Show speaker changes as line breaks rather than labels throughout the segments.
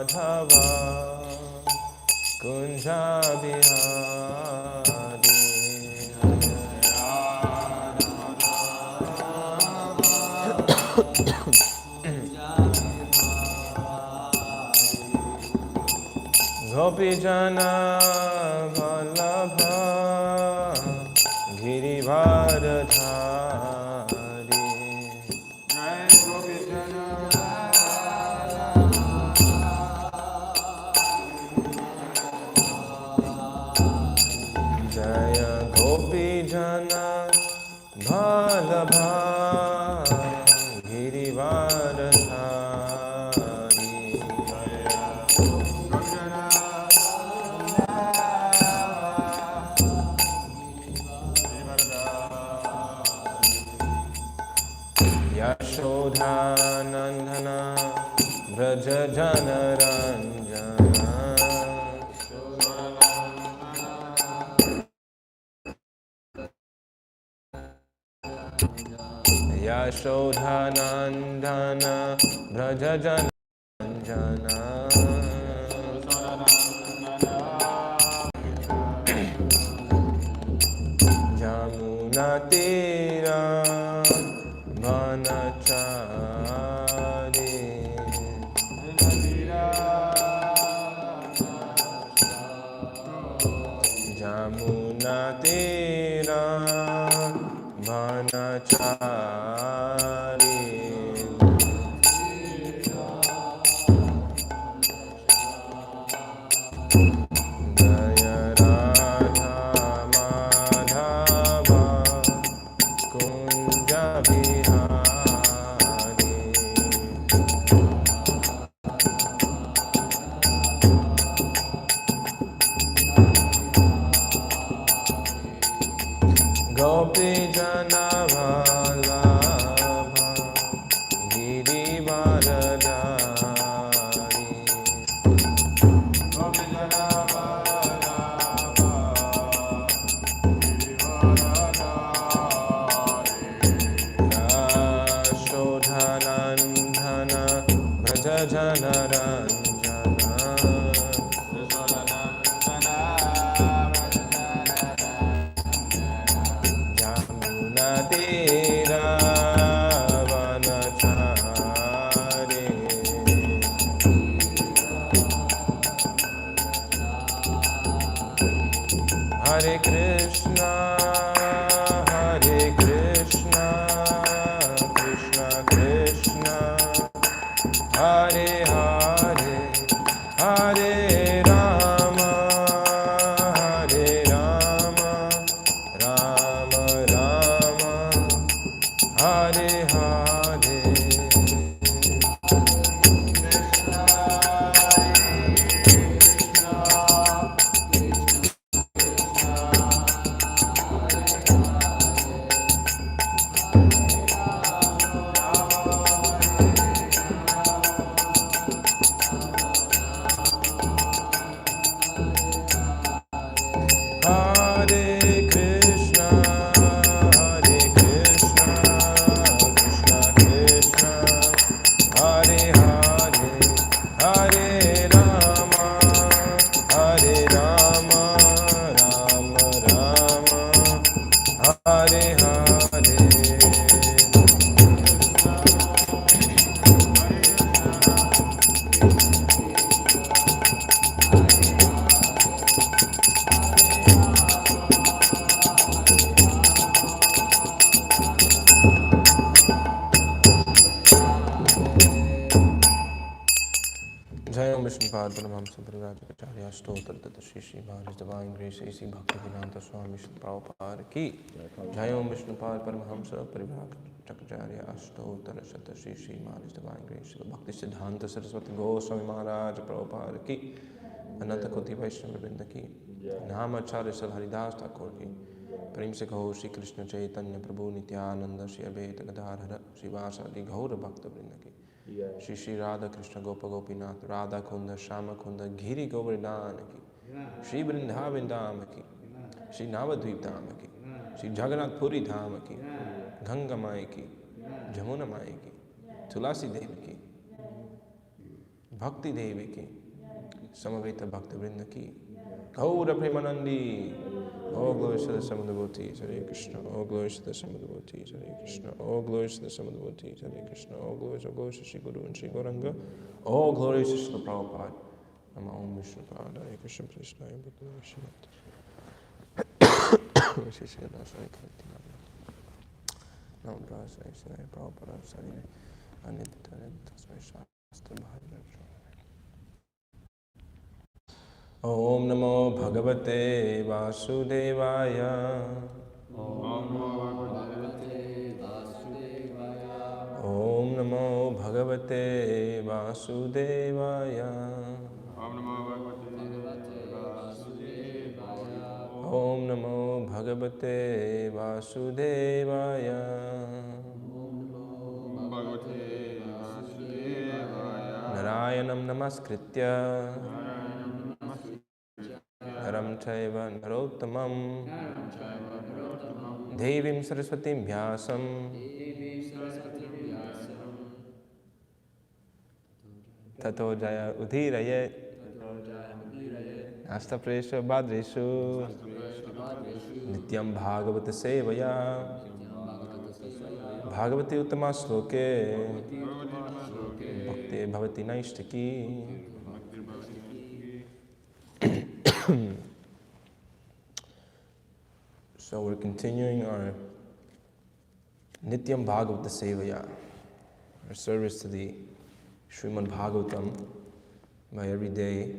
Madhava Kunja Bihari Gopi Jana Vallabha Girivardhari Jaya Gopi Jana Vallabha Girivardhari Yashodhanandana Braja Jana Ranjana Yashodhanandana Braja Jana Ranjana Jamuna Tira Vanachari Jamuna Tira Vanachari Jaya Radha Madhava Kunja Bihari Gopi Jana Vallabha Girivardhari Gopi Jana Vallabha Yashodhanandana Braja Jana Ranjana Jamuna Tira Vanachari Hare Krishna Krishna Krishna Hare Hare Hare Rama Rama Rama Hare Hare Vishnupada Paramahamsa Parivrajakarya Stotra Tata Shri Shri Maharaj Divine Grace A.C. Bhaktivedanta Swami Srila Prabhupada Ki Jai Om Vishnupada Paramahamsa Parivrajakarya Stotra Tata Shri Shri Maharaj Divine Grace Srila Bhakti Siddhanta Saraswati Goswami Maharaj Prabhupada Ki Ananta Koti Vaishnava Vrinda Ki Namacharya Sri Haridas Thakur Ki Prem Se Kaho Shri Krishna Chaitanya Prabhu Nityananda Shri Advaita Gadadhara Shri Vasadi Gaura Bhakta Vrinda Ki Shri Shri Radha Krishna Gopa Gopinath Radha Kunda Shama Kunda Giri Govardhana Ki Shri Vrindavan Dham Ki Shri Navadvip Dham Ki Shri Jagannath Puri Dham Ki Ganga Mai Ki Jamuna Mai Ki Tulasi Devi Ki Bhakti Devi ki, Samaveta Bhakti Vrinda ki, Gaura Premanandi, all glories to the Sum of devotees, Hare Krishna, all glories to the Sum of devotees, Hare Krishna, all glories to the Sum of devotees, Hare Krishna, all glories to Shri Guru and Shri Gauranga, all glories to Srila Prabhupada, Nama Om Vishnu Pada, Hare Krishna, Krishna, Bhakti Vishnu. Om Namo Bhagavate Vasudevaya.
Om Namo Bhagavate Vasudevaya.
Om Namo Bhagavate Vasudevaya.
Om Namo Bhagavate Vasudevaya.
Om Namo Bhagavate Vasudevaya.
Om Namo Bhagavate Vasudevaya.
Narayanam Namaskritya Naram Chaiva Narottamam Devim Saraswatim Vyasam Tato Jaya Udhirayet Asta Presha Bhadreshu Nityam Bhagavata Sevaya Bhagavati Uttama Sloke Bhakti Bhavati Naishtaki. So we're continuing our Nityam Bhagavata Sevaya, our service to the Srimad Bhagavatam, by every day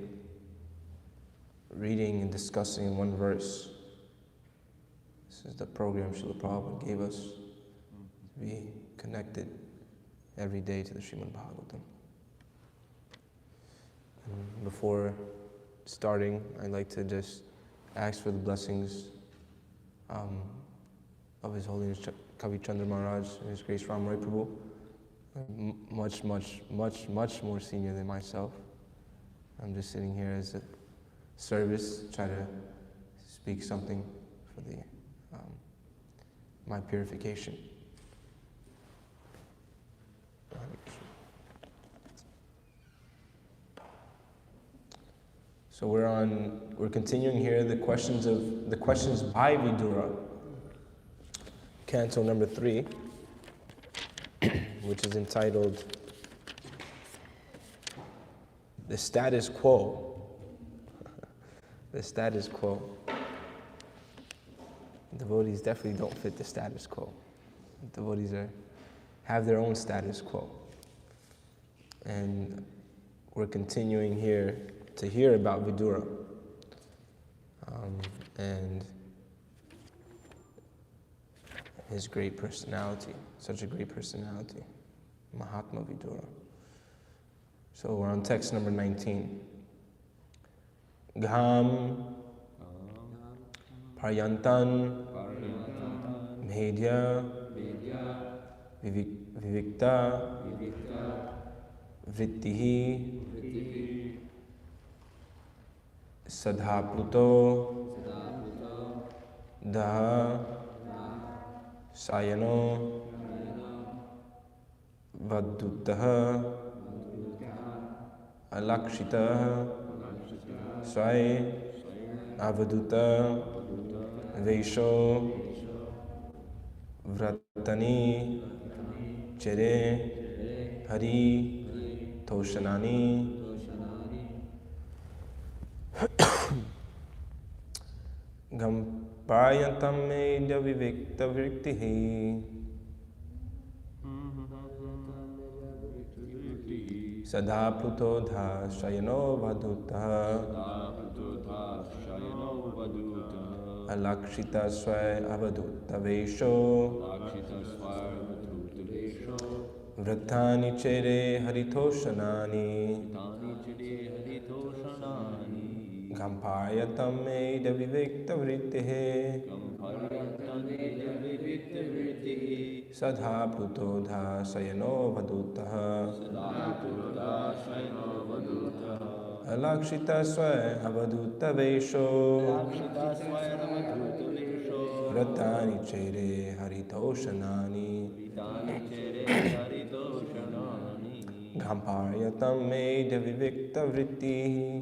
reading and discussing one verse. This is the program Srila Prabhupada gave us to be connected every day to the Srimad Bhagavatam. And before starting, I'd like to just ask for the blessings of His Holiness Kavi Chandra Maharaj and His Grace Ram Rai Prabhu, much more senior than myself. I'm just sitting here as a service, try to speak something for the my purification. So we're continuing here the questions by Vidura, canto number 3, which is entitled The Status Quo. The status quo. Devotees definitely don't fit the status quo. Devotees have their own status quo. And we're continuing here to hear about Vidura and his great personality, such a great personality, Mahatma Vidura. So we're on text number 19. Gham Paryantan Medya Vivikta Vrittihi Sadhapluto Daha Sayano Vaddutaha Alakshitaha Swai Avaduta Vaisho Vratani Chere Hari Toshanani Gampayantam Medya Vivikta Vriktihi Sadhapluto Dha Shayano Vadutta Alakshita Swai Avadutta Vesho Vratani Chere Haritoshanani Gampayatam Medya Vivikta Vrittihi Sadha Pluto Dha Sayano Vadutaha Alakshita Swai Avaduta Vesho Vratani Chere Haritoshanani Gamparyatam medya vivikta vritti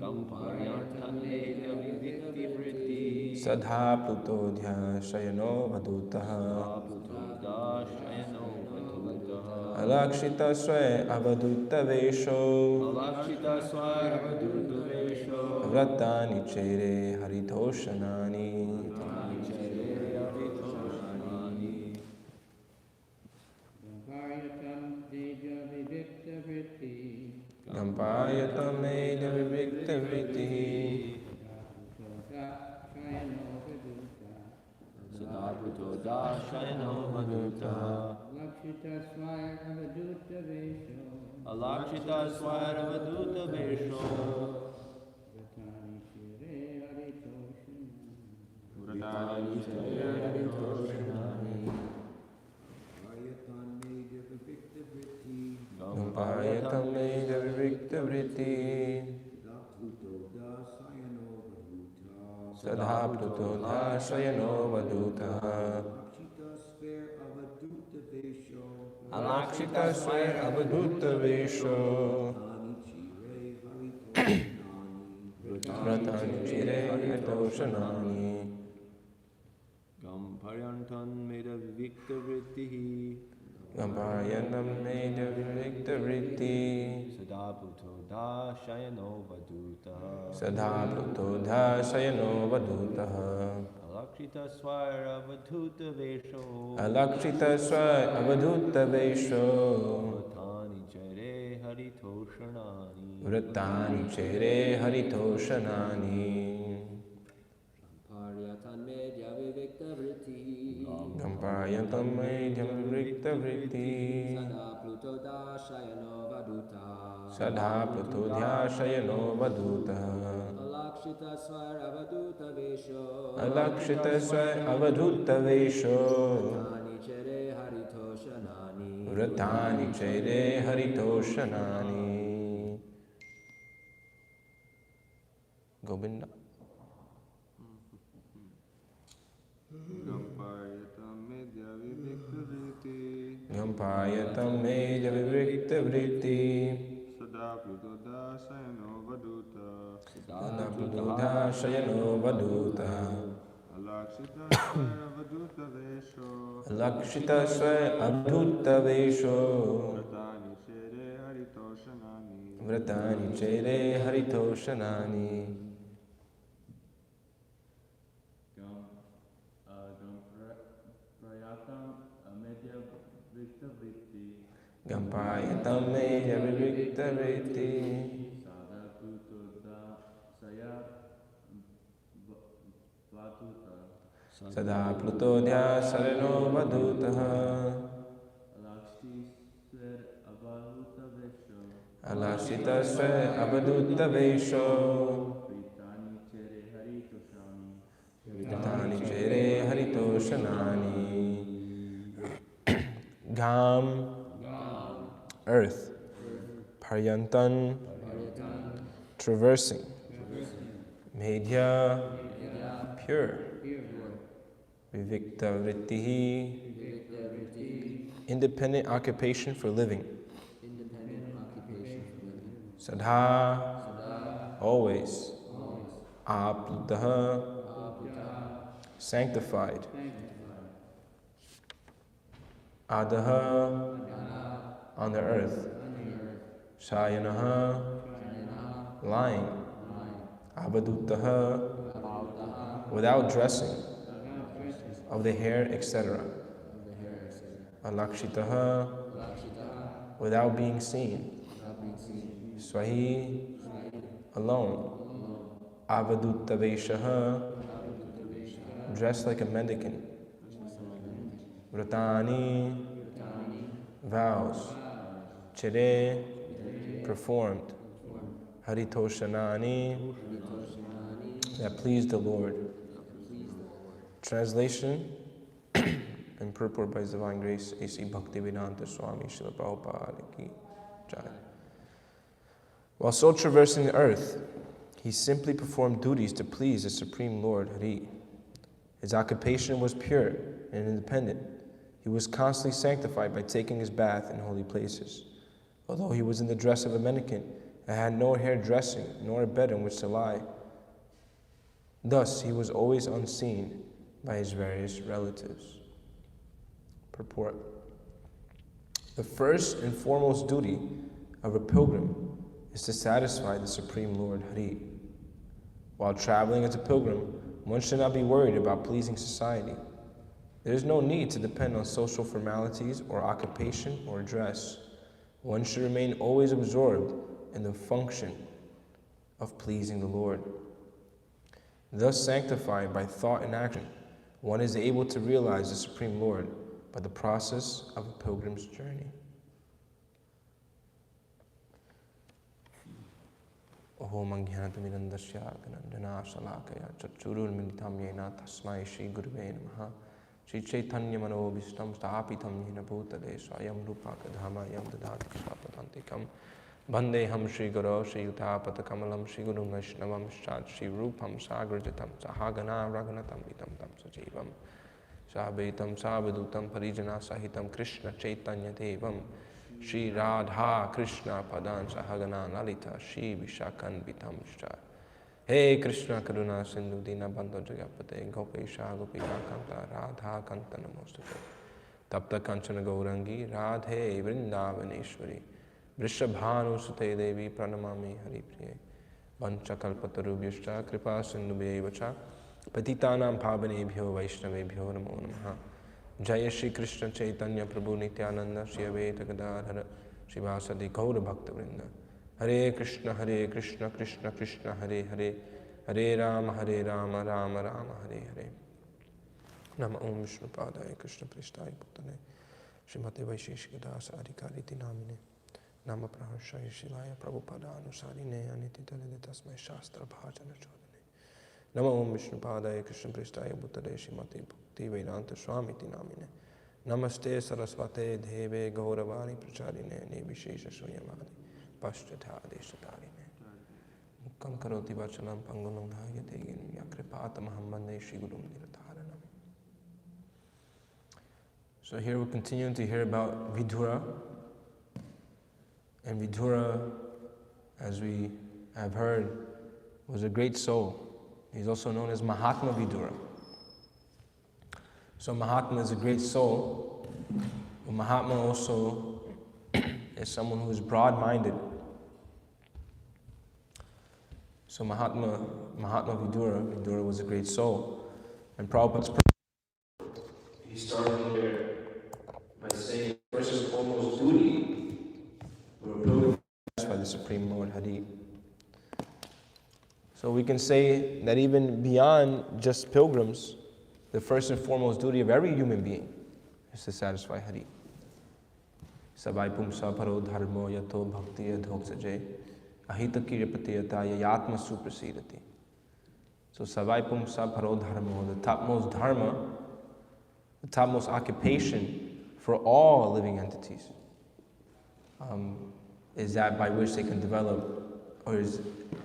Sadha plutodhya shayano vadutaha Alakshita sway avaduta vesho Vratani chere haritoshanani Gampayatam medya vivikta vritti
Sadabhuto dashayano vaduta Alakshita swara vaduta vesho
Vratani chere
Gampayatam medya vivikta vritti Sadha plutodhya shayano vadutaha Alakshita sway avaduta vesho Vratani chire haritoshanani
Gamparyantan meda vivikta vrittihi
Gampayatam medya vivikta vritti
Sadabhuto dashayano vaduta
Sadha plutodhya shayano vadutaha
Alakshita swara vaduta vesho
Alakshita sway avaduta vesho
Vratani chere haritoshanani
Vratani chere haritoshanani Gampayatam medya vivikta vritti Sadha plutodhya shayano vadutaha Alakshita sway avaduta vesho Vratani chere haritoshanani Govinda
Gampayatam medya vivikta vritti
Gampayatam medya vivikta vritti
Sada plutoda sayano vaduta
Sadha plutodhya shayano vadutaha
Alakshita swara vaduta vesho
Alakshita sway avaduta vesho
Vratani chere haritoshanani
Vratani chere haritoshanani Gampayatam medya vivikta vritti Sada plutodhya sarano vadutaha Alashita sway avaduta vesho Vritani chere haritoshanani Gam earth Paryantan traversing Medhya pure Vivikta vrittihi independent occupation for living Sadha always Apludaha sanctified Adaha on the earth Shayanaha lying Abadutaha without dressing of the hair, etc. Alakshitaha without being seen. Swahi alone. Avaduttaveshaha dressed like a mendicant. Vratani vows. Chire performed. Haritoshanani that pleased the Lord. Translation and purport by His Divine Grace, A.C. Bhaktivedanta Swami Srila Prabhupada Ki Jai. While so traversing the earth, he simply performed duties to please the Supreme Lord Hari. His occupation was pure and independent. He was constantly sanctified by taking his bath in holy places. although he was in the dress of a mendicant and had no hairdressing nor a bed on which to lie. Thus, he was always unseen by his various relatives. Purport. The first and foremost duty of a pilgrim is to satisfy the Supreme Lord Hari. While traveling as a pilgrim, one should not be worried about pleasing society. There is no need to depend on social formalities or occupation or dress. One should remain always absorbed in the function of pleasing the Lord. Thus sanctified by thought and action, one is able to realize the Supreme Lord by the process of a pilgrim's journey. Om Jnanamirandasya Ganandana Salakaya Chachururmilitam Yena Tasmai Shri Gurve Namaha Shri Chaitanya Manobhishtam Sthapitam Yena Bhutale Swayam Rupaka Dhamayam Dadati Kripapadantikam Bandeham Shri Guru Shri Utapata Kamalam Shri Guru Vaishnavam Shat Shri Rupam Sagrajatam Sahagana Raghunatam Vitam Tam Sajivam Sabaitam Sabadutam Parijana Sahitam Krishna Chaitanya Devam Shri Radha Krishna Padan Sahagana Lalita Shri Vishakan Vitamshcha. Hey Krishna Karuna Sindhu Dina Bandho Jagapate Gopesha Gopika Kanta Radha Kanta Namostate Tapta Kanchana Gaurangi Radhe Vrindavaneshwari Vrishabhanu Sute Devi Pranamami Hari Priye Vancha Kalpatarubhyashcha Kripa Sindhu Bhyevacha Patitanam Bhavanebhyo Vaishnavebhyo Namo Namaha Jaya Shri Krishna Chaitanya Prabhu Nityananda Shri Advaita Gadadhara Shri Vasadi Gaura Bhakta Vrinda Hare Krishna Krishna Krishna Hare Hare Hare Rama Rama Rama Hare Hare Nama Om Vishnu Padaya Krishna Prishthaya Bhutale Srimate Vaisheshikadasa Adhikariti Namine Nama Praharshaya Shilaya Prabhupada Anusarine Anititale Tasmai Shastra Bhajana Chodane Nama Om Vishnu Padaya Krishna Prishthaya Bhutale Srimate Bhakti Vedanta Swamiti Namine Namaste Saraswate Deve Gauravani Pracharine Nivishesha Suyamadi Pashtata Deshatarine Mukkam Karoti Vachalam Pangunam Dhayate Yakripata Mahamande Shri Gurum Nirataranam. So here we're continuing to hear about Vidura. And Vidura, as we have heard, was a great soul. He's also known as Mahatma Vidura. So Mahatma is a great soul, but Mahatma also is someone who is broad-minded. So Mahatma Vidura was a great soul. And Prabhupada's he started here by saying, first and foremost duty, we're pilgrims by the Supreme Lord Hari. So we can say that even beyond just pilgrims, the first and foremost duty of every human being is to satisfy Hari. Sabai pumsa paro dharmo yato bhakti adhoksaje ahita kiripatiyata yatma suprasidati. So sabai pumsa paro dharmo, the topmost dharma, the topmost occupation for all living entities, is that by which they can develop, or is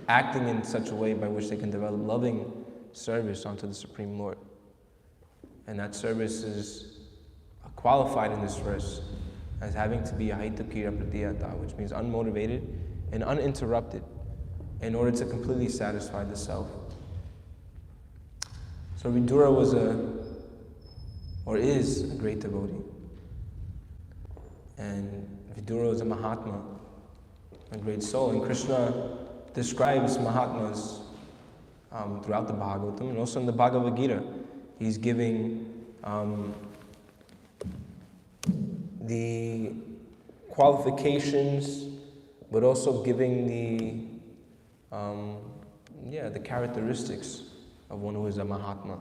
acting in such a way by which they can develop loving service unto the Supreme Lord. And that service is qualified in this verse as having to be ahaitakira pratiyata, which means unmotivated and uninterrupted, in order to completely satisfy the self. So Vidura was is a great devotee. And Vidura was a Mahatma, a great soul. And Krishna describes Mahatmas throughout the Bhagavatam and also in the Bhagavad Gita. He's giving the qualifications, but also giving the characteristics of one who is a Mahatma.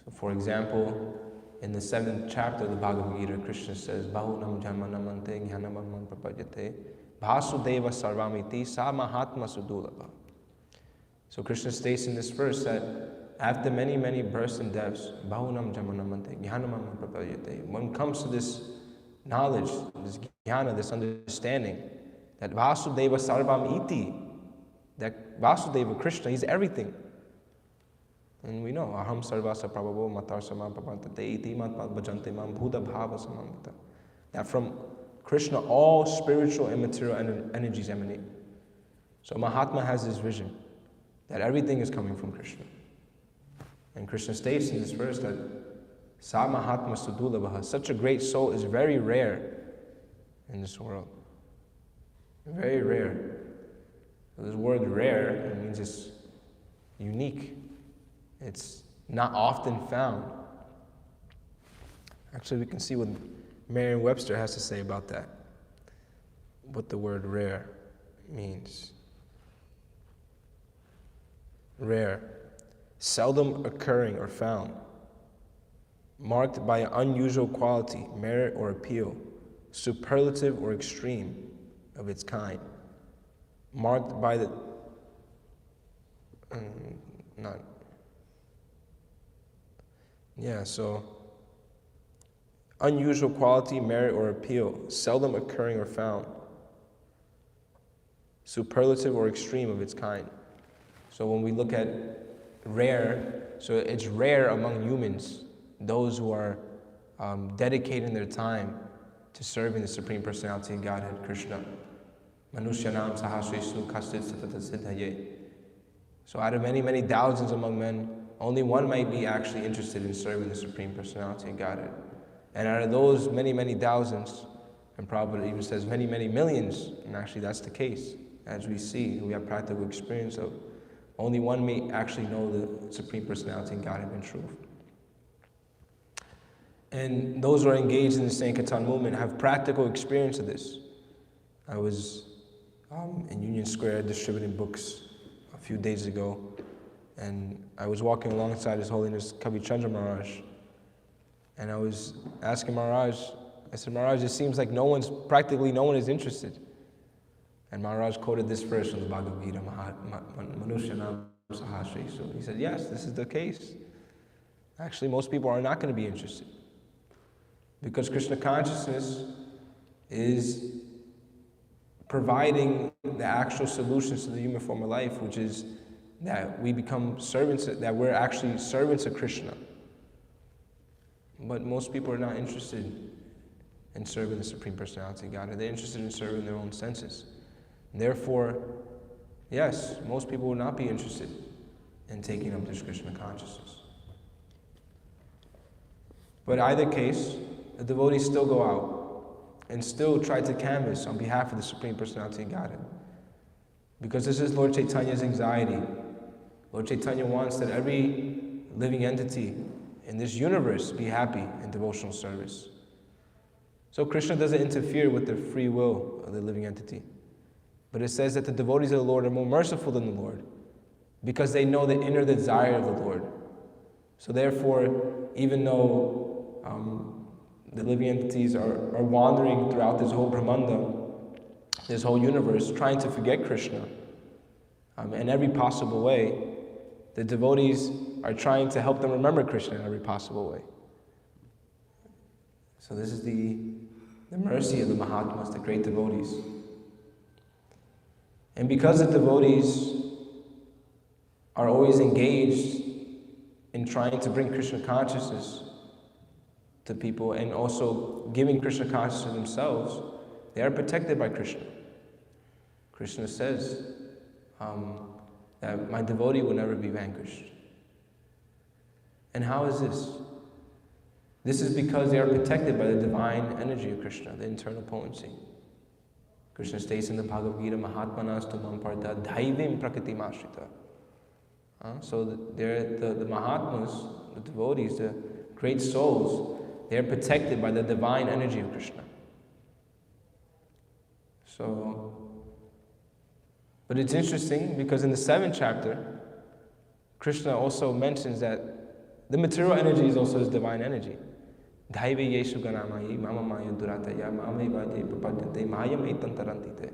So for example, in the 7th chapter of the Bhagavad Gita, Krishna says, Bahunam Jamanamante Jnanamam Prapajate Bhasudeva Sarvamiti Sa Mahatma Sudulabha. So Krishna states in this verse that after many, many births and deaths, Bahunam Jamanamante Jnanamam Prapajate, one comes to this knowledge, this jnana, this understanding, that Vasudeva Sarvam Iti, that Vasudeva, Krishna, he's everything. And we know, Aham Sarvasa Prabhavo Matar Samam Papantate Iti Mat Bhajante Mam Bhuda Bhava Samamata. That from Krishna, all spiritual and material energies emanate. So Mahatma has this vision that everything is coming from Krishna. And Krishna states in this verse that Sa Mahatma Sudulabha, such a great soul is very rare in this world. Very rare. So this word rare, it means it's unique. It's not often found. Actually, we can see what Merriam-Webster has to say about that. What the word rare means. Rare, seldom occurring or found, marked by an unusual quality, merit or appeal, superlative or extreme of its kind, marked by the unusual quality, merit or appeal, seldom occurring or found, superlative or extreme of its kind. So when we look at rare, so it's rare among humans, those who are dedicating their time to serving the Supreme Personality of Godhead, Krishna. Manushyanam sahasresu kastit satata siddhaye. So out of many, many thousands among men, only one might be actually interested in serving the Supreme Personality of Godhead. And out of those many, many thousands, and Prabhupada even says many, many millions, and actually that's the case, as we see, we have practical experience of, only one may actually know the Supreme Personality of Godhead in truth. And those who are engaged in the Sankirtan movement have practical experience of this. I was in Union Square distributing books a few days ago, and I was walking alongside His Holiness Kavi Chandra Maharaj, and I was asking Maharaj, I said, Maharaj, it seems like practically no one is interested. And Maharaj quoted this verse from the Bhagavad Gita, Manushyanam sahasresu. He said, yes, this is the case. Actually, most people are not going to be interested. Because Krishna consciousness is providing the actual solutions to the human form of life, which is that we become servants, that we're actually servants of Krishna. But most people are not interested in serving the Supreme Personality of God. They're interested in serving their own senses. Therefore, yes, most people will not be interested in taking up this Krishna consciousness. But either case, the devotees still go out and still try to canvass on behalf of the Supreme Personality of Godhead. Because this is Lord Chaitanya's anxiety. Lord Chaitanya wants that every living entity in this universe be happy in devotional service. So Krishna doesn't interfere with the free will of the living entity. But it says that the devotees of the Lord are more merciful than the Lord because they know the inner desire of the Lord. So therefore, even though the living entities are wandering throughout this whole Brahmanda, this whole universe, trying to forget Krishna in every possible way, the devotees are trying to help them remember Krishna in every possible way. So this is the mercy of the Mahatmas, the great devotees. And because the devotees are always engaged in trying to bring Krishna consciousness to people and also giving Krishna consciousness to themselves, they are protected by Krishna. Krishna says that my devotee will never be vanquished. And how is this? This is because they are protected by the divine energy of Krishna, the internal potency. Krishna states in the Bhagavad Gita, Mahatmanas tumam parta dhaivim prakriti mashrita. So the Mahatmas, the devotees, the great souls, they are protected by the divine energy of Krishna. So, but it's interesting because in the 7th chapter, Krishna also mentions that the material energy is also his divine energy. Dhaive yeshu ganamayi mama maya durataya mame vade papadyate mayam etantarantite.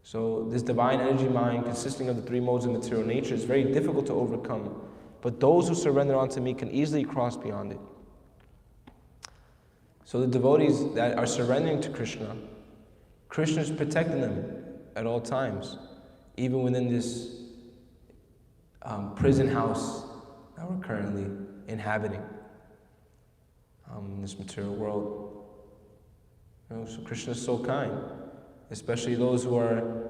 So this divine energy mind, consisting of the 3 modes of material nature, is very difficult to overcome. But those who surrender unto me can easily cross beyond it. So the devotees that are surrendering to Krishna, Krishna is protecting them at all times, even within this prison house that we're currently inhabiting in this material world. So Krishna is so kind, especially those who are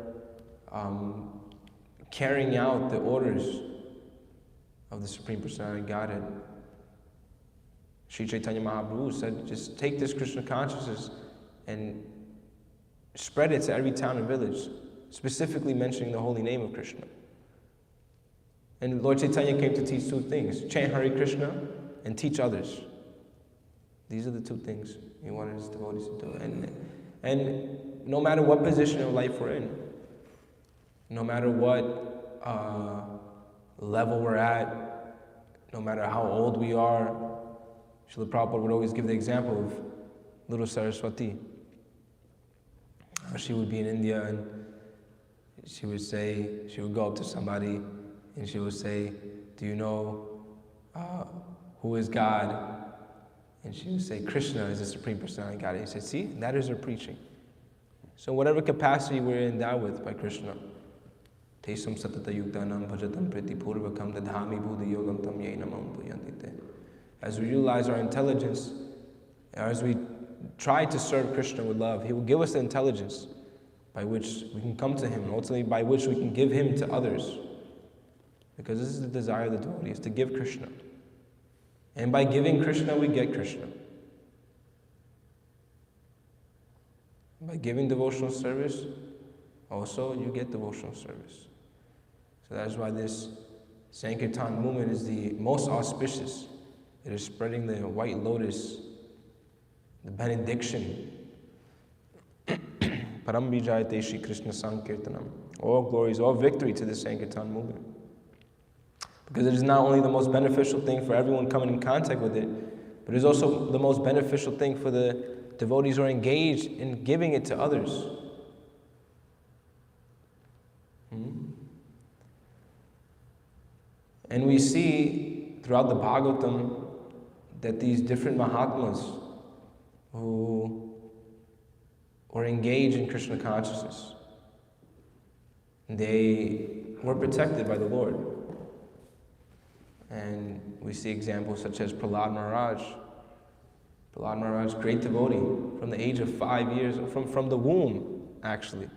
carrying out the orders of the Supreme Personality Godhead. Sri Chaitanya Mahaprabhu said, just take this Krishna consciousness and spread it to every town and village, specifically mentioning the holy name of Krishna. And Lord Chaitanya came to teach two things: chant Hare Krishna and teach others. These are the two things he wanted his devotees to do. And no matter what position of life we're in, no matter what level we're at, no matter how old we are, Srila Prabhupada would always give the example of little Saraswati. She would be in India and she would go up to somebody and she would say, do you know who is God? And she would say, Krishna is the Supreme Personality God. And he said, see, that is her preaching. So whatever capacity we're endowed with by Krishna, Tesam satata yuktanam bhajatam priti purvakam dadhami buddhi yogam tam yenamam puyantite. As we utilize our intelligence, as we try to serve Krishna with love, he will give us the intelligence by which we can come to him, and ultimately by which we can give him to others. Because this is the desire of the devotee, is to give Krishna. And by giving Krishna, we get Krishna. By giving devotional service, also you get devotional service. So that is why this Sankirtan movement is the most auspicious. It is spreading the white lotus, the benediction. Param Vijayate Shri Krishna Sankirtanam. All glories, all victory to the Sankirtan movement. Because it is not only the most beneficial thing for everyone coming in contact with it, but it is also the most beneficial thing for the devotees who are engaged in giving it to others. And we see throughout the Bhagavatam that these different Mahatmas who were engaged in Krishna consciousness, they were protected by the Lord. And we see examples such as Prahlad Maharaj. Prahlad Maharaj, great devotee, from the age of 5 years, from the womb, actually.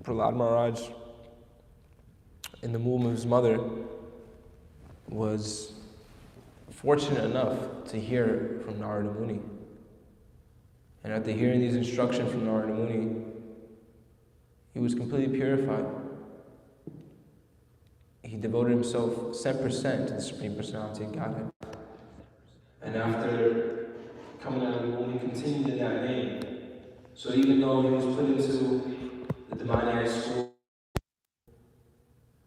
Prahlad Maharaj, in the womb of his mother, was fortunate enough to hear from Narada Muni. And after hearing these instructions from Narada Muni, he was completely purified. He devoted himself 100% to the Supreme Personality of Godhead. And after coming out of the womb, he continued in that name. So even though he was put into the demoniac school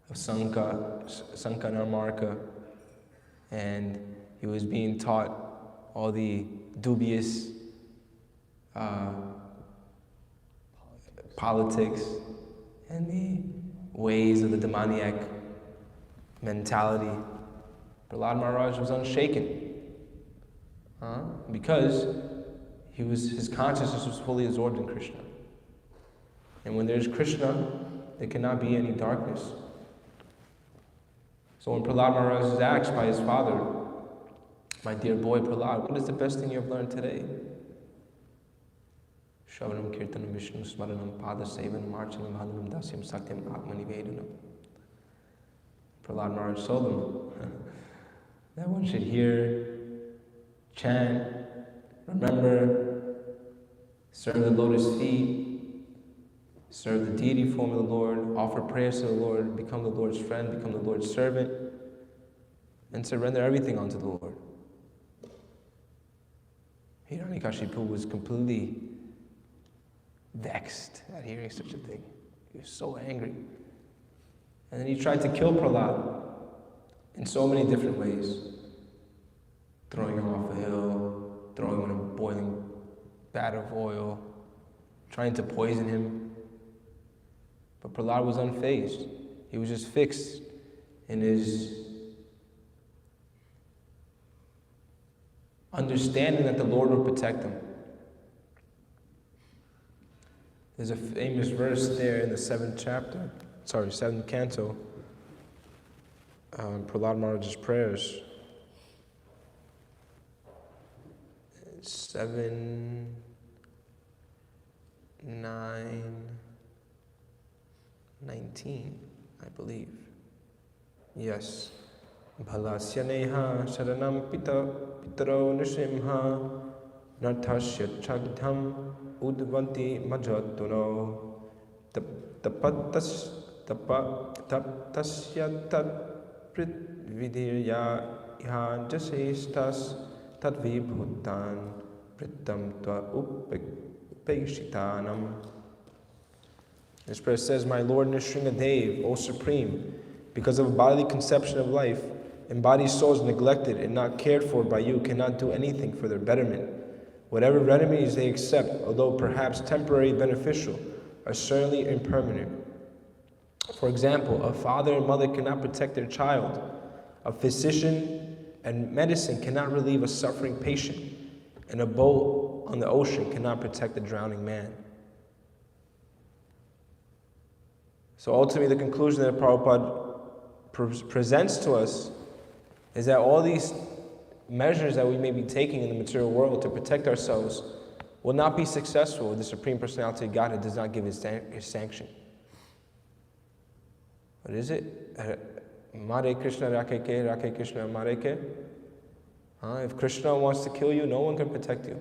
of Sankanarmarka, and he was being taught all the dubious politics and the ways of the demoniac mentality, Prahlad Maharaj was unshaken because his consciousness was fully absorbed in Krishna. And when there's Krishna, there cannot be any darkness. So when Prahlad Maharaj is asked by his father, my dear boy Prahlad, what is the best thing you have learned today? Shravanam Kirtanam Vishnu Smaranam Pada Sevanam Archanam Bhadanam Dasyam Satyam Atmanivedanam. Prahlad Maharaj told them that one should hear, chant, remember, serve the lotus feet, serve the deity form of the Lord, offer prayers to the Lord, become the Lord's friend, become the Lord's servant, and surrender everything unto the Lord. Hiranyakashipu was completely vexed at hearing such a thing. He was so angry. And then he tried to kill Prahlad in so many different ways. Throwing him off a hill, throwing him in a boiling vat of oil, trying to poison him. But Prahlad was unfazed. He was just fixed in his understanding that the Lord would protect him. There's a famous verse there in the 7th canto, Prahlad Maharaj's prayers. 7, 9:19, I believe. Yes. Bhalasya neha sharanam pitaro nishimha narthasya chagdham udvanti majatuno taptasya tat pritvidirya iha jasestas tatvibhutan prittam tva upekshithanam. This prayer says, My Lord Nrsingadev, O Supreme, because of a bodily conception of life, embodied souls neglected and not cared for by you cannot do anything for their betterment. Whatever remedies they accept, although perhaps temporarily beneficial, are certainly impermanent. For example, a father and mother cannot protect their child. A physician and medicine cannot relieve a suffering patient. And a boat on the ocean cannot protect a drowning man. So ultimately, the conclusion that Prabhupada presents to us is that all these measures that we may be taking in the material world to protect ourselves will not be successful if the Supreme Personality of Godhead does not give his sanction. What is it? Mare Krishna Rakeke Krishna Mareke. If Krishna wants to kill you, no one can protect you.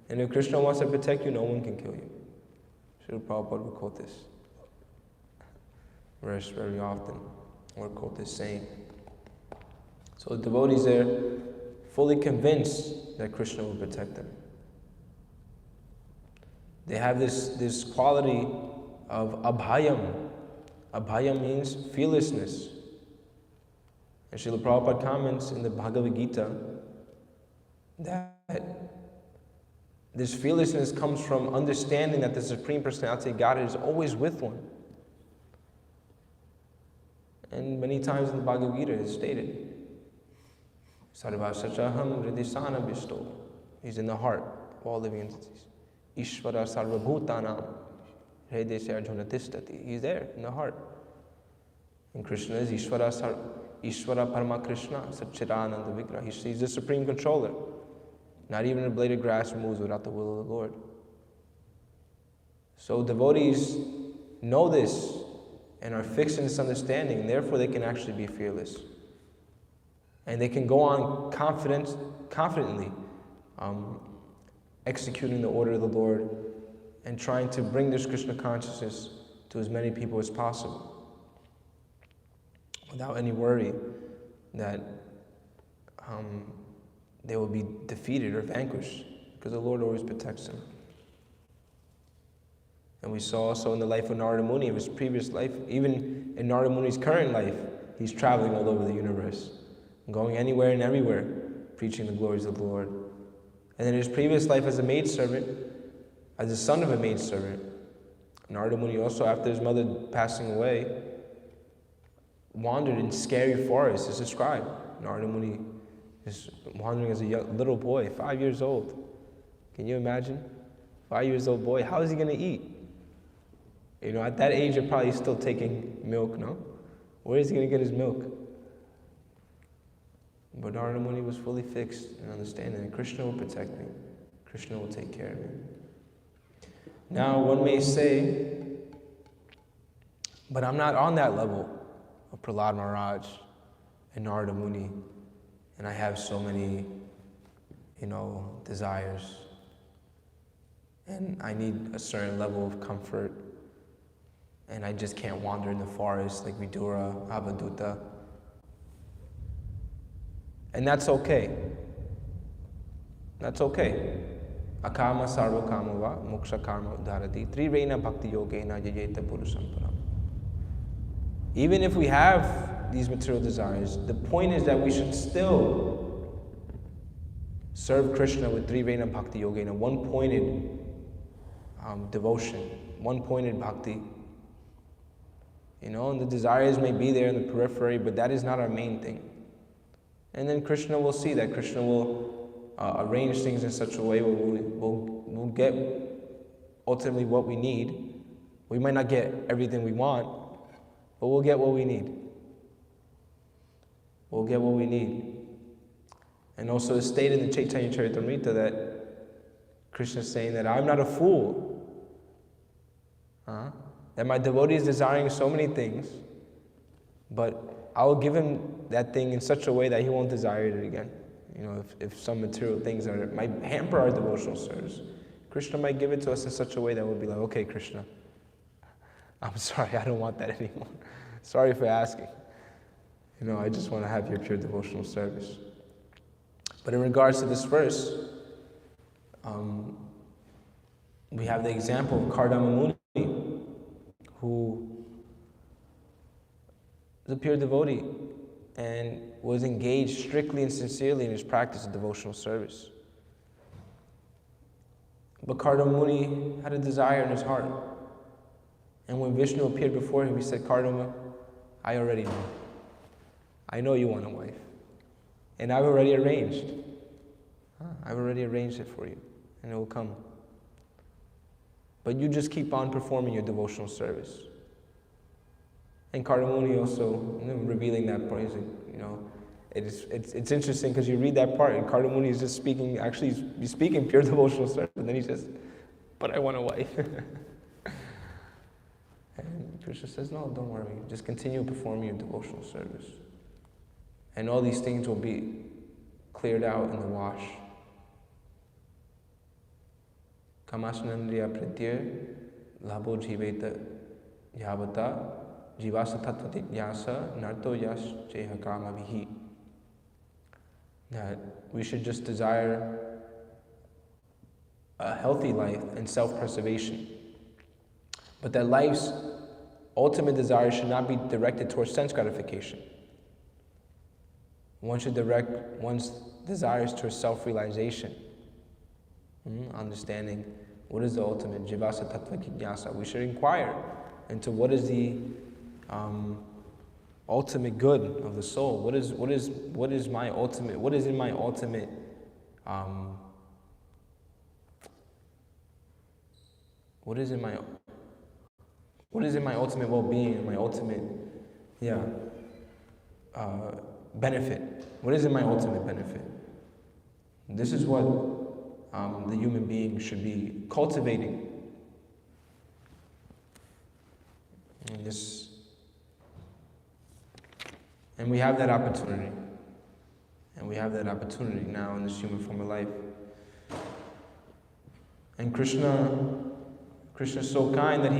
And if Krishna wants to protect you, no one can kill you. Srila Prabhupada would quote this verse very often, or quote this saying. So the devotees are fully convinced that Krishna will protect them. They have this quality of abhayam. Abhayam means fearlessness. And Srila Prabhupada comments in the Bhagavad Gita that this fearlessness comes from understanding that the Supreme Personality of Godhead is always with one. And many times in the Bhagavad Gita it is stated, Sarva Sachaham Hridisana Visto. He's in the heart of all living entities. Ishvara Sarva Bhutanam Hridesya Arjuna Tishtati. He's there in the heart. And Krishna is Ishvara Parama Krishna Satchidananda Vigraha. He's the supreme controller. Not even a blade of grass moves without the will of the Lord. So devotees know this and are fixed in this understanding, and therefore they can actually be fearless. And they can go on confidently executing the order of the Lord and trying to bring this Krishna consciousness to as many people as possible, without any worry that they will be defeated or vanquished, because the Lord always protects them. And we saw also in the life of Narada Muni, in his previous life, even in Narada Muni's current life, he's traveling all over the universe, going anywhere and everywhere, preaching the glories of the Lord. And in his previous life as a maidservant, as the son of a maidservant, Narada Muni also, after his mother passing away, wandered in scary forests as described. Narada Muni is wandering as a little boy, 5 years old. Can you imagine? 5 years old boy, how is he going to eat? You know, at that age, you're probably still taking milk, no? Where is he going to get his milk? But Narada Muni was fully fixed in understanding that Krishna will protect me. Krishna will take care of me. Now, one may say, but I'm not on that level of Prahlad Maharaj and Narada Muni, and I have so many, desires, and I need a certain level of comfort, and I just can't wander in the forest like Vidura, Avaduta. And that's okay. That's okay. Akama sarva kamava moksha karma udharati trirena bhakti yogena yayeta purusam param. Even if we have these material desires, the point is that we should still serve Krishna with trirena bhakti yogena, one-pointed devotion, one-pointed bhakti. And the desires may be there in the periphery, but that is not our main thing. And then Krishna will see that. Krishna will arrange things in such a way where we'll get ultimately what we need. We might not get everything we want, but we'll get what we need. We'll get what we need. And also it's stated in the Chaitanya Charitamrita that Krishna is saying that I'm not a fool That my devotee is desiring so many things, but I will give him that thing in such a way that he won't desire it again. You know, if some material things might hamper our devotional service, Krishna might give it to us in such a way that we'll be like, okay, Krishna, I'm sorry, I don't want that anymore. Sorry for asking. You know, I just want to have your pure devotional service. But in regards to this verse, we have the example of Kardama Muni, who is a pure devotee and was engaged strictly and sincerely in his practice of devotional service. But Kardama Muni had a desire in his heart. And when Vishnu appeared before him, he said, Kardama, I already know. I know you want a wife. And I've already arranged. I've already arranged it for you. And it will come. But you just keep on performing your devotional service. And Kardama Muni also, revealing that part, he's like, it's interesting because you read that part and Kardama Muni is just speaking, actually he's speaking pure devotional service, and then he says, but I want a wife. And Krishna says, no, don't worry, just continue performing your devotional service. And all these things will be cleared out in the wash. Kamasnandriya pratyir labho jiveta yavata jivasa tattva narto yash cheha kama vihi. That we should just desire a healthy life and self-preservation. But that life's ultimate desire should not be directed towards sense gratification. One should direct one's desires towards self-realization. Understanding what is the ultimate jivasa tattva jignasa. We should inquire into what is the ultimate good of the soul. What is in my ultimate well-being, my ultimate benefit? What is in my ultimate benefit? This is what the human being should be cultivating. And we have that opportunity. And we have that opportunity now in this human form of life. And Krishna is so kind that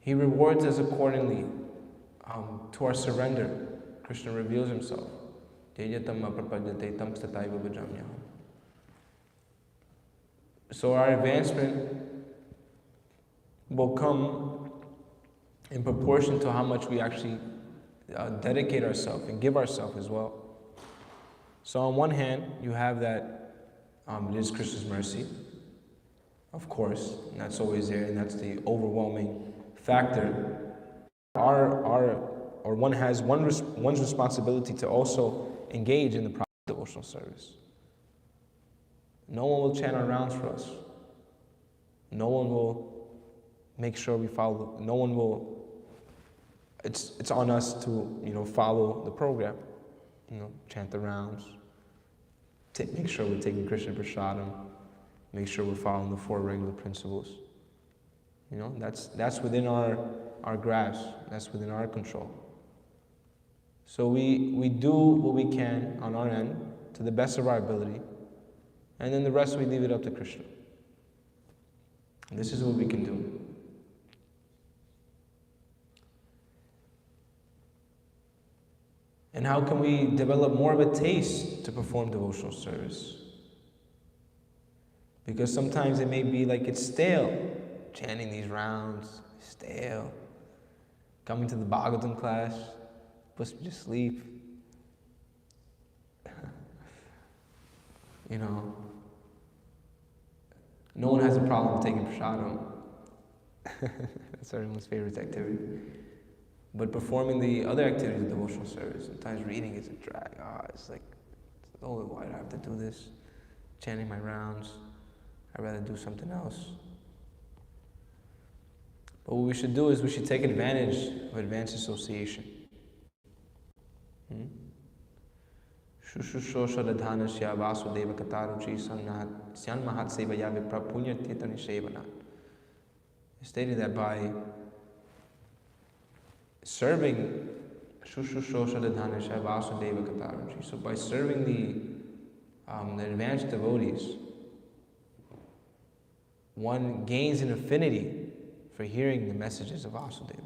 He rewards us accordingly to our surrender. Krishna reveals Himself. So our advancement will come in proportion to how much we actually dedicate ourselves and give ourselves as well. So on one hand, you have that it is Krishna's mercy, of course, and that's always there, and that's the overwhelming factor. One has one's responsibility to also engage in the process of devotional service. No one will chant our rounds for us. No one will make sure we follow. No one will. It's on us to follow the program. Chant the rounds. Make sure we're taking Krishna Prasadam. Make sure we're following the 4 regular principles. That's within our grasp. That's within our control. So we do what we can on our end to the best of our ability, and then the rest we leave it up to Krishna. And this is what we can do. And how can we develop more of a taste to perform devotional service? Because sometimes it may be like it's stale, chanting these rounds, stale. Coming to the Bhagavatam class, puts me to sleep. No one has a problem taking prasadam. That's everyone's favorite activity. But performing the other activities of devotional service, sometimes reading is a drag. Why do I have to do this? Chanting my rounds. I'd rather do something else. But what we should do is we should take advantage of advanced association. Shushushosharadhanasya vasudeva kataruchi sannahat syanmahat sevaya vipra punya tirtani sevanat. It stated that by serving so by serving the advanced devotees, one gains an affinity for hearing the messages of Vasudeva.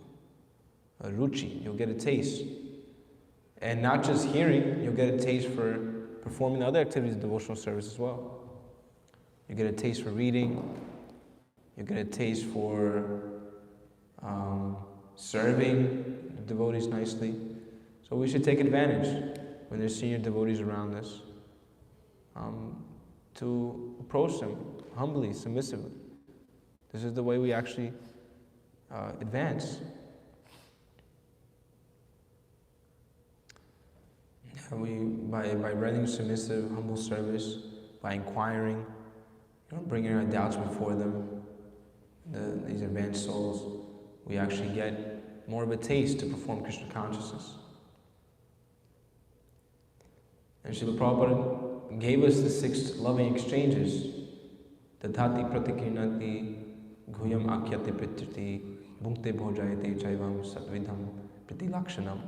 A ruchi, you'll get a taste. And not just hearing, you'll get a taste for performing other activities of devotional service as well. You get a taste for reading, you get a taste for serving the devotees nicely. So we should take advantage when there's senior devotees around us to approach them humbly, submissively. This is the way we actually advance. By rendering submissive, humble service, by inquiring, bringing our doubts before them, these advanced souls, we actually get more of a taste to perform Krishna consciousness. And Srila Prabhupada gave us the 6 loving exchanges. Tadhati pratikirnati ghuyam akyate pritriti bhukte bhojayate chaivam satvidham pritilakshanam.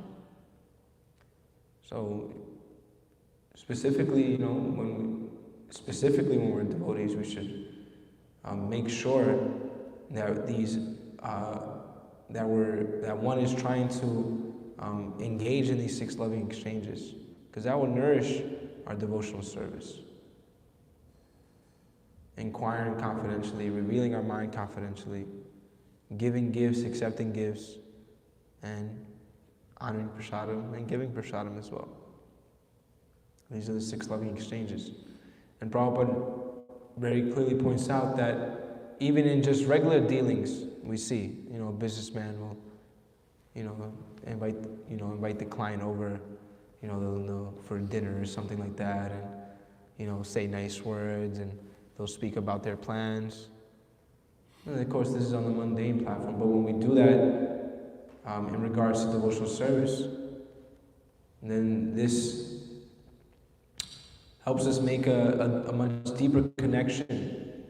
So specifically, when we're devotees, we should make sure that that one is trying to engage in these 6 loving exchanges, because that will nourish our devotional service. Inquiring confidentially, revealing our mind confidentially, giving gifts, accepting gifts, and honoring prasadam and giving prasadam as well. These are the 6 loving exchanges. And Prabhupada very clearly points out that even in just regular dealings, we see, a businessman will, invite the client over, for dinner or something like that, and, say nice words, and they'll speak about their plans. And of course, this is on the mundane platform, but when we do that, in regards to devotional service, then this helps us make a much deeper connection,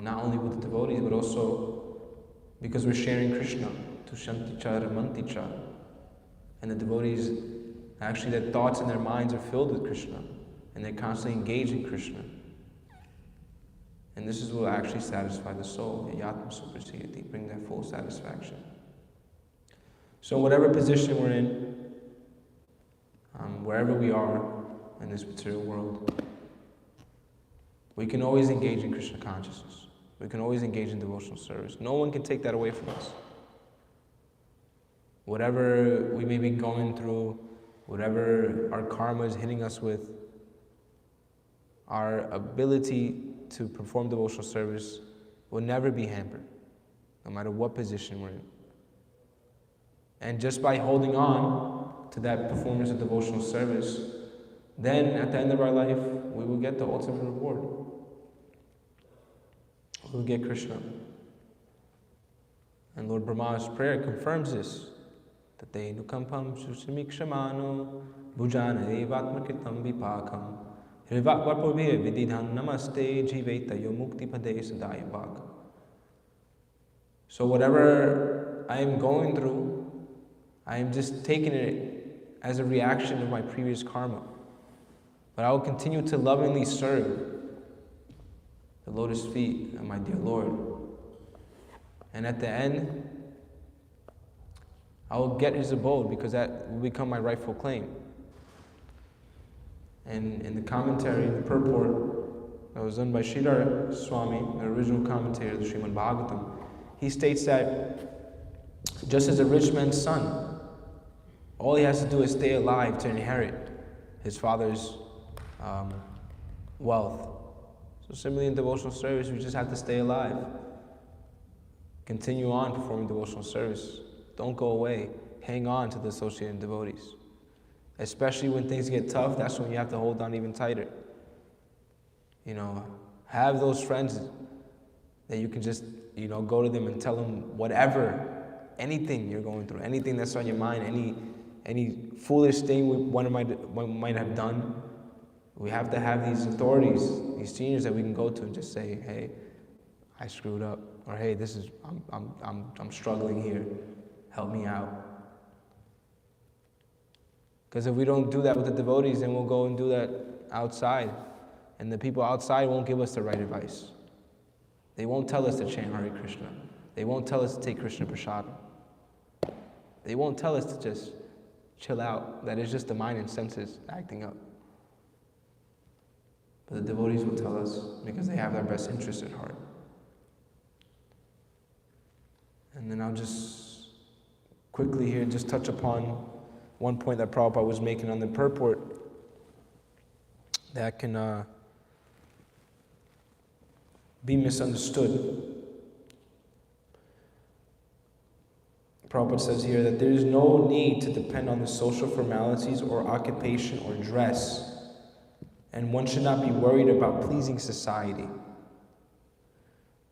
not only with the devotees, but also because we're sharing Krishna, tushanticha ramanticha, and the devotees, actually their thoughts and their minds are filled with Krishna, and they constantly engage in Krishna. And this is what will actually satisfy the soul, yatma suprasiyati, bring that full satisfaction. So whatever position we're in, wherever we are in this material world, we can always engage in Krishna consciousness. We can always engage in devotional service. No one can take that away from us. Whatever we may be going through, whatever our karma is hitting us with, our ability to perform devotional service will never be hampered, no matter what position we're in. And just by holding on to that performance of devotional service, then at the end of our life, we will get the ultimate reward. We will get Krishna. And Lord Brahma's prayer confirms this. Tate nukampam susamikshamano bhujana evatmakritam vipakam hrivatvarpurvir vididhan namaste jiveta yomukti pade sadayavak. So whatever I am going through, I am just taking it as a reaction of my previous karma. But I will continue to lovingly serve the lotus feet of my dear Lord. And at the end, I will get his abode, because that will become my rightful claim. And in the commentary, the purport that was done by Sridhar Swami, the original commentator of the Srimad Bhagavatam, he states that just as a rich man's son, all he has to do is stay alive to inherit his father's wealth. So similarly in devotional service, we just have to stay alive. Continue on performing devotional service. Don't go away. Hang on to the associated devotees. Especially when things get tough, that's when you have to hold on even tighter. Have those friends that you can just, go to them and tell them whatever, anything you're going through, anything that's on your mind, any foolish thing one might have done. We have to have these authorities, these seniors that we can go to and just say, hey, I screwed up, or hey, I'm struggling here, help me out. Because if we don't do that with the devotees, then we'll go and do that outside, and the people outside won't give us the right advice. They won't tell us to chant Hare Krishna. They won't tell us to take Krishna Prasadam. They won't tell us to just chill out, that it's just the mind and senses acting up. But the devotees will tell us because they have our best interest at heart. And then I'll just quickly here just touch upon one point that Prabhupada was making on the purport that can be misunderstood. Prabhupada says here that there is no need to depend on the social formalities or occupation or dress, and one should not be worried about pleasing society.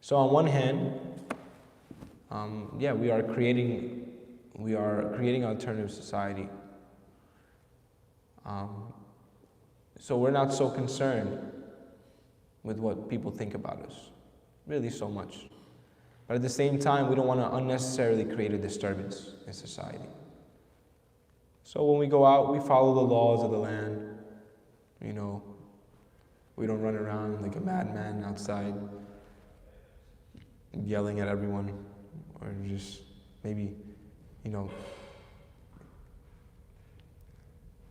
So on one hand, we are creating alternative society. So we're not so concerned with what people think about us, really so much. But at the same time, we don't want to unnecessarily create a disturbance in society. So when we go out, we follow the laws of the land. You know, we don't run around like a madman outside, yelling at everyone, or just maybe, you know,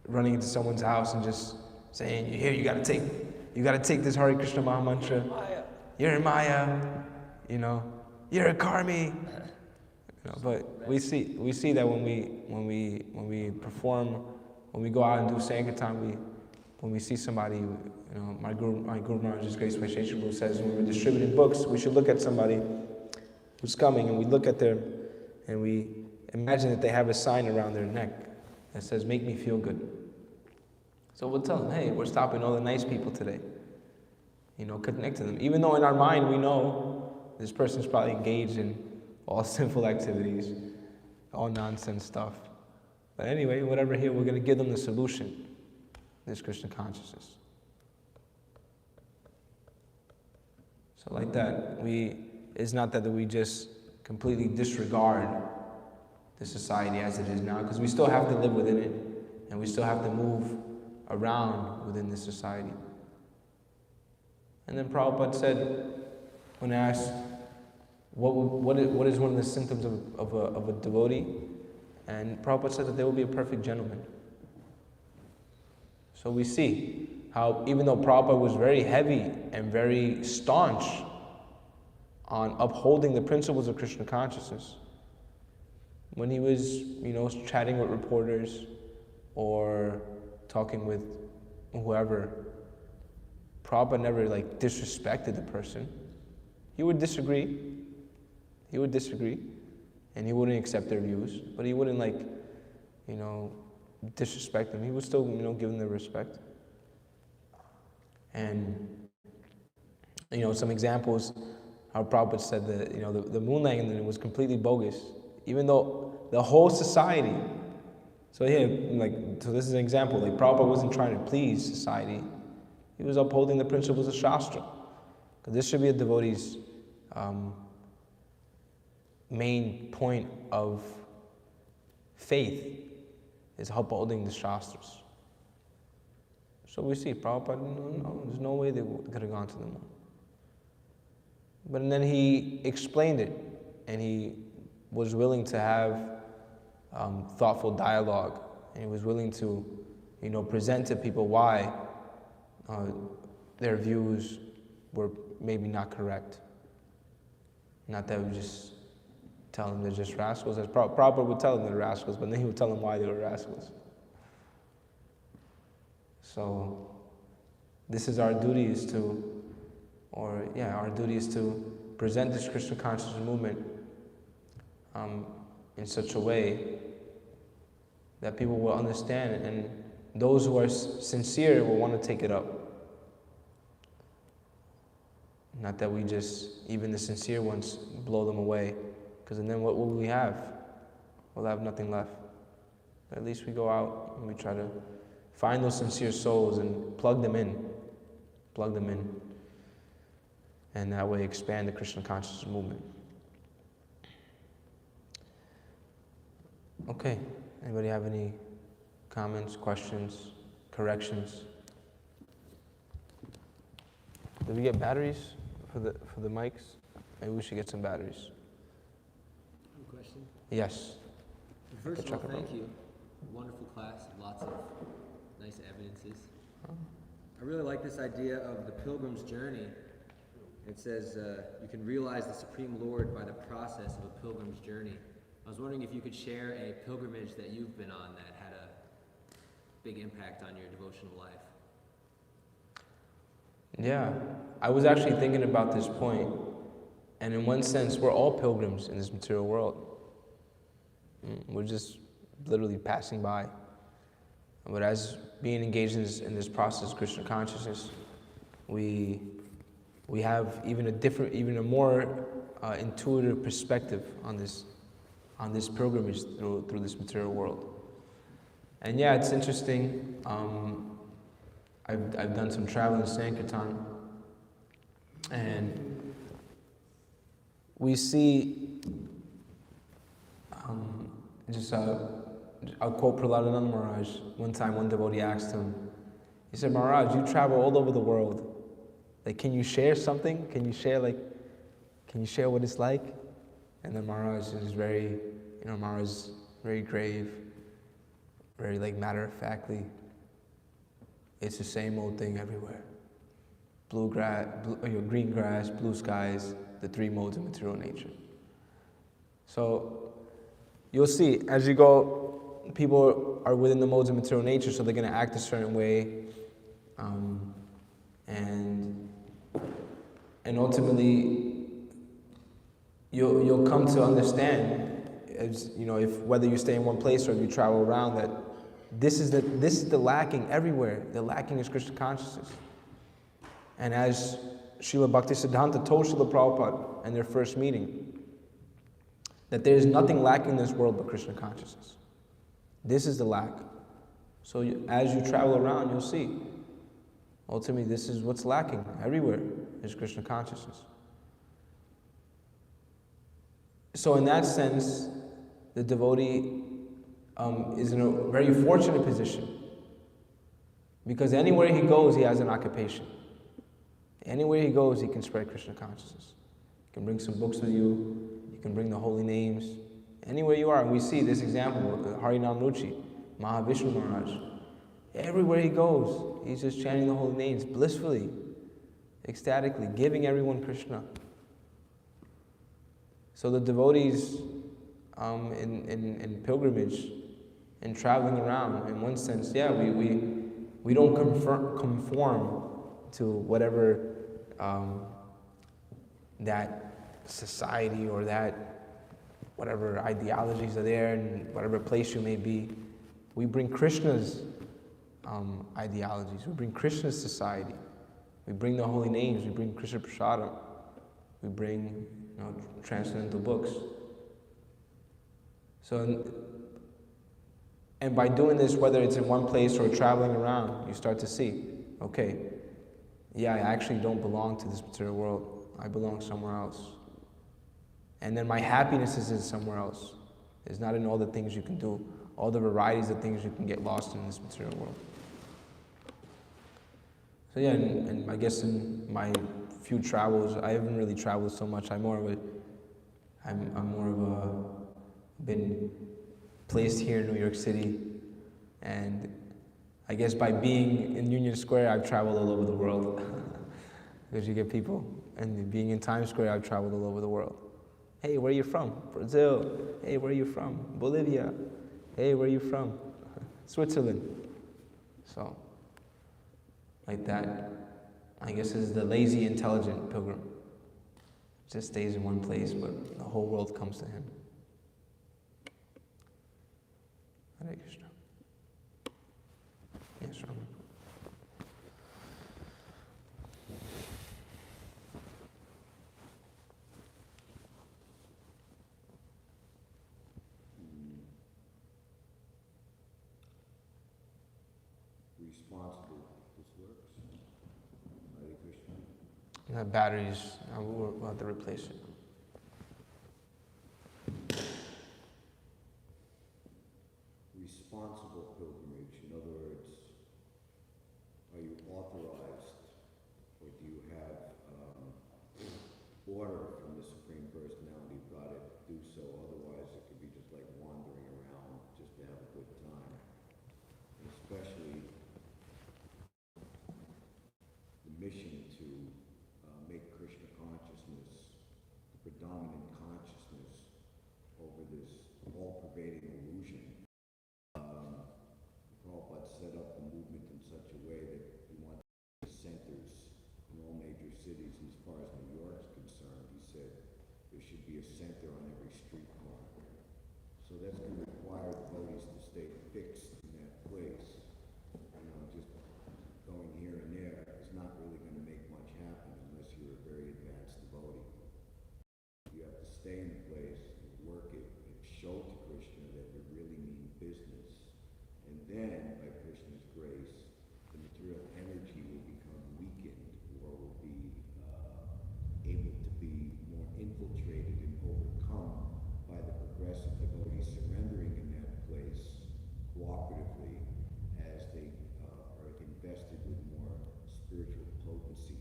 running into someone's house and just saying, "Here, you gotta take this Hare Krishna Maha Mantra. You're in Maya, you know, you're a karmi." You know, but we see that when we perform, when we go out and do Sankirtan, when we see somebody, you know, my Guru Maharaj's Grace Vaishesha Guru says when we're distributing books, we should look at somebody who's coming, and we look at them and we imagine that they have a sign around their neck that says, "Make me feel good." So we'll tell them, "Hey, we're stopping all the nice people today." You know, connect to them. Even though in our mind we know this person's probably engaged in all sinful activities, all nonsense stuff. But anyway, whatever here, we're going to give them the solution, this Krishna consciousness. So like that, it's not that we just completely disregard the society as it is now, because we still have to live within it, and we still have to move around within this society. And then Prabhupada said, when asked, what is one of the symptoms of a devotee? And Prabhupada said that they will be a perfect gentleman. So we see how even though Prabhupada was very heavy and very staunch on upholding the principles of Krishna consciousness, when he was, you know, chatting with reporters or talking with whoever, Prabhupada never disrespected the person. He would disagree, and he wouldn't accept their views, but he wouldn't disrespect them. He would still, give them their respect. And, some examples, how Prabhupada said that, the moon landing was completely bogus, even though the whole society, so this is an example, Prabhupada wasn't trying to please society, he was upholding the principles of Shastra. Because this should be a devotee's main point of faith, is upholding the Shastras. So we see Prabhupada, no, there's no way they could have gone to the moon. But then he explained it, and he was willing to have thoughtful dialogue, and he was willing to, present to people why their views were maybe not correct. Not that we just tell them they're just rascals. As Prabhupada would tell them they're rascals, but then he would tell them why they were rascals. So this is our duty, is to present this Krishna consciousness movement in such a way that people will understand, and those who are sincere will want to take it up. Not that we just, even the sincere ones, blow them away, because then what will we have? We'll have nothing left. But at least we go out and we try to find those sincere souls and plug them in. and that way expand the Krishna consciousness movement. Okay, anybody have any comments, questions, corrections? Did we get batteries for the mics? Maybe we should get some batteries.
One question.
Yes.
First of all, thank you. Wonderful class, lots of nice evidences. I really like this idea of the pilgrim's journey. It says you can realize the Supreme Lord by the process of a pilgrim's journey. I was wondering if you could share a pilgrimage that you've been on that had a big impact on your devotional life.
Yeah, I was actually thinking about this point, and in one sense, we're all pilgrims in this material world. We're just literally passing by. But as being engaged in this process of Krishna consciousness, we have even a more intuitive perspective on this pilgrimage through this material world. And yeah, it's interesting. I've done some travel in Sankirtan, and we see I'll quote Prahladana Maharaj. One time, one devotee asked him, he said, "Maharaj, you travel all over the world. Like, can you share something? Can you share what it's like?" And then Maharaj is very grave, very matter-of-factly. It's the same old thing everywhere. Green grass, blue skies, the three modes of material nature. So you'll see, as you go, people are within the modes of material nature, so they're going to act a certain way, and ultimately, you'll come to understand, as you know, whether you stay in one place or if you travel around, that this is the lacking everywhere. The lacking is Krishna consciousness. And as Srila Bhaktisiddhanta told Srila Prabhupada in their first meeting, that there is nothing lacking in this world but Krishna consciousness. This is the lack. So as you travel around, you'll see. Ultimately, this is what's lacking everywhere, is Krishna consciousness. So in that sense, the devotee is in a very fortunate position, because anywhere he goes, he has an occupation. Anywhere he goes, he can spread Krishna consciousness. You can bring some books with you. You can bring the holy names. Anywhere you are. And we see this example with Harinam Ruchi, Mahavishnu Maharaj. Everywhere he goes, he's just chanting the holy names blissfully, ecstatically, giving everyone Krishna. So the devotees in pilgrimage and traveling around, in one sense, yeah, we don't conform to whatever that society or that whatever ideologies are there and whatever place you may be. We bring Krishna's ideologies. We bring Krishna's society. We bring the holy names. We bring Krishna Prasadam. We bring transcendental books. So, and by doing this, whether it's in one place or traveling around, you start to see, okay, yeah, I actually don't belong to this material world. I belong somewhere else. And then my happiness is in somewhere else. It's not in all the things you can do, all the varieties of things you can get lost in this material world. So yeah, and I guess in my few travels, I haven't really traveled so much. I'm more of a been placed here in New York City, and I guess by being in Union Square, I've traveled all over the world. Because you get people, and being in Times Square, I've traveled all over the world. Hey, where are you from? Brazil. Hey, where are you from? Bolivia. Hey, where are you from? Switzerland. So, like that, I guess is the lazy, intelligent pilgrim. Just stays in one place, but the whole world comes to him. Hare Krishna. Yes, Rama.
Responsible this works. Hare Krishna.
The batteries, we'll have to replace it.
Responsible pilgrimage, in other words, are you authorized or do you have order from the Supreme Personality of Godhead to do so? Otherwise, it could be just like wandering around just to have a good time. And especially the mission to make Krishna consciousness the predominant consciousness over this all-pervading illusion. Prabhupada set up the movement in such a way that he wanted centers in all major cities, and as far as New York is concerned, he said there should be a center on every street corner. So that's going to require devotees to stay fixed in that place. Just going here and there is not really going to make much happen unless you're a very advanced devotee. You have to stay in the place and work it and show to Krishna that you really mean business. And then, by Krishna's grace, the material energy will become weakened or will be able to be more infiltrated and overcome by the progressive devotees surrendering in that place cooperatively as they are invested with more spiritual potency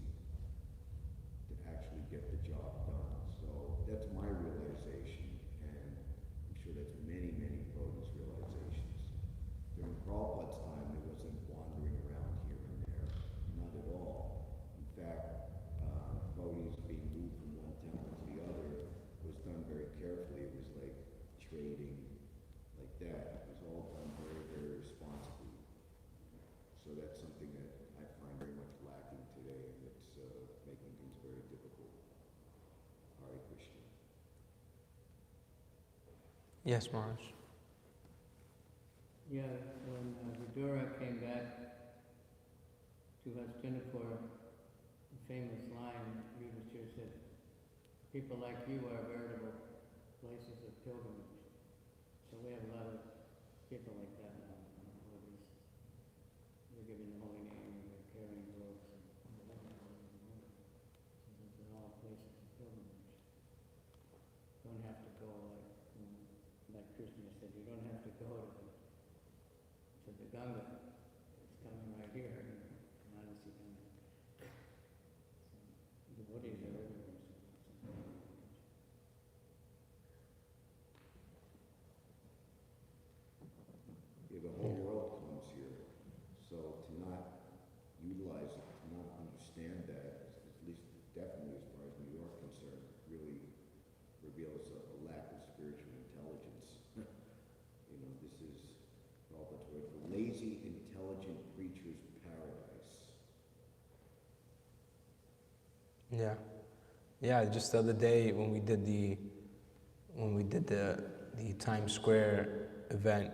to actually get the job done. So that's my realization, and I'm sure that's many, many devotees' realizations. During Prabhupada's time, there wasn't wandering around here and there, not at all. In fact, devotees being moved from one temple to the other was done very carefully. It was like trading, like that. It was all done very, very responsibly. So that's something that I find very much lacking today, and it's making things very difficult. Hare Krishna.
Yes, Maharaj.
Yeah, when Vidura came back to Hastinapur, the famous line Yudhishthira said, "People like you are veritable places of pilgrimage." So we have a lot of people like that now. They're giving the holy name, and they're carrying books, and they're all places of pilgrimage. Don't have to go like Krishna said, you don't have to go to the Ganga. It's coming right here, Manasi Ganga. So, devotees are everywhere.
Yeah, the whole world comes here. So to not utilize it, to not understand that, at least definitely as far as New York is concerned, really reveals a lack of spiritual intelligence. This is Prabhupada's word for lazy, intelligent creatures' paradise.
Yeah. Just the other day when we did the Times Square event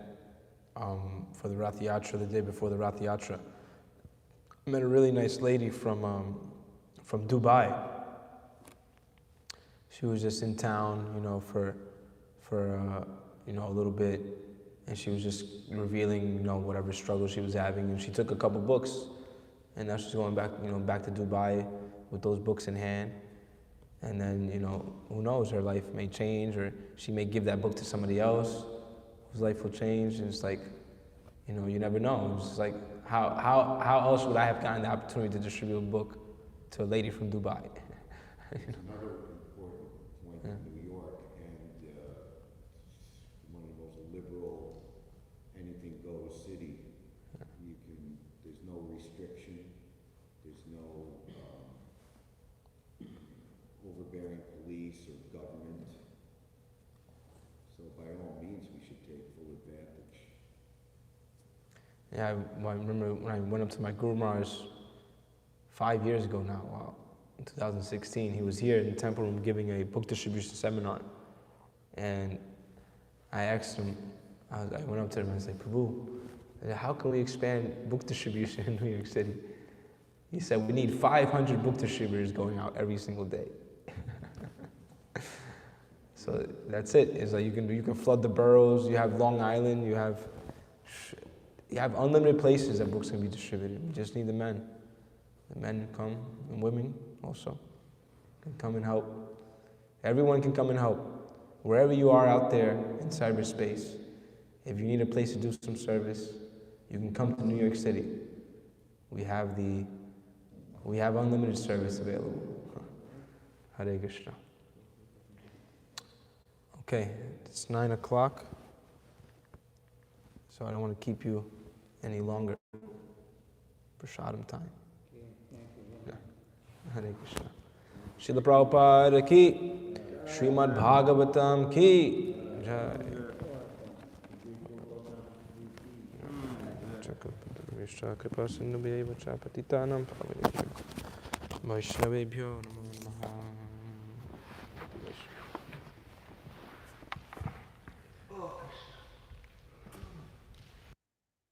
for the Rath Yatra, the day before the Rath Yatra, I met a really nice lady from Dubai. She was just in town, for a little bit, and she was just revealing, whatever struggle she was having, and she took a couple books, and now she's going back, back to Dubai with those books in hand, and then, who knows, her life may change, or she may give that book to somebody else whose life will change, and it's like, you never know. It's just like, how else would I have gotten the opportunity to distribute a book to a lady from Dubai?
Another important point in New York, and one of the most liberal, anything-goes city. There's no restriction, there's no overbearing police or government. So by all means, we should take full advantage.
Yeah, I remember when I went up to my Guru Maharaj 5 years ago now, wow, in 2016, he was here in the temple room giving a book distribution seminar. And I asked him, I went up to him and I said, "Prabhu, how can we expand book distribution in New York City?" He said, "We need 500 book distributors going out every single day." So that's it. It's like you can flood the boroughs. You have Long Island. You have unlimited places that books can be distributed. You just need the men. The men come and women also can come and help. Everyone can come and help. Wherever you are out there in cyberspace, if you need a place to do some service, you can come to New York City. We have unlimited service available. Hare Krishna. Okay, it's 9 o'clock, so I don't want to keep you any longer. Prasadam time. Yeah. Hare Krishna. Srila Prabhupada ki, Srimad Bhagavatam ki, Jai. Vishta kripa sindhu bhaiva cha patitanam pavanebhyo Vaishnavebhyo namo namaha.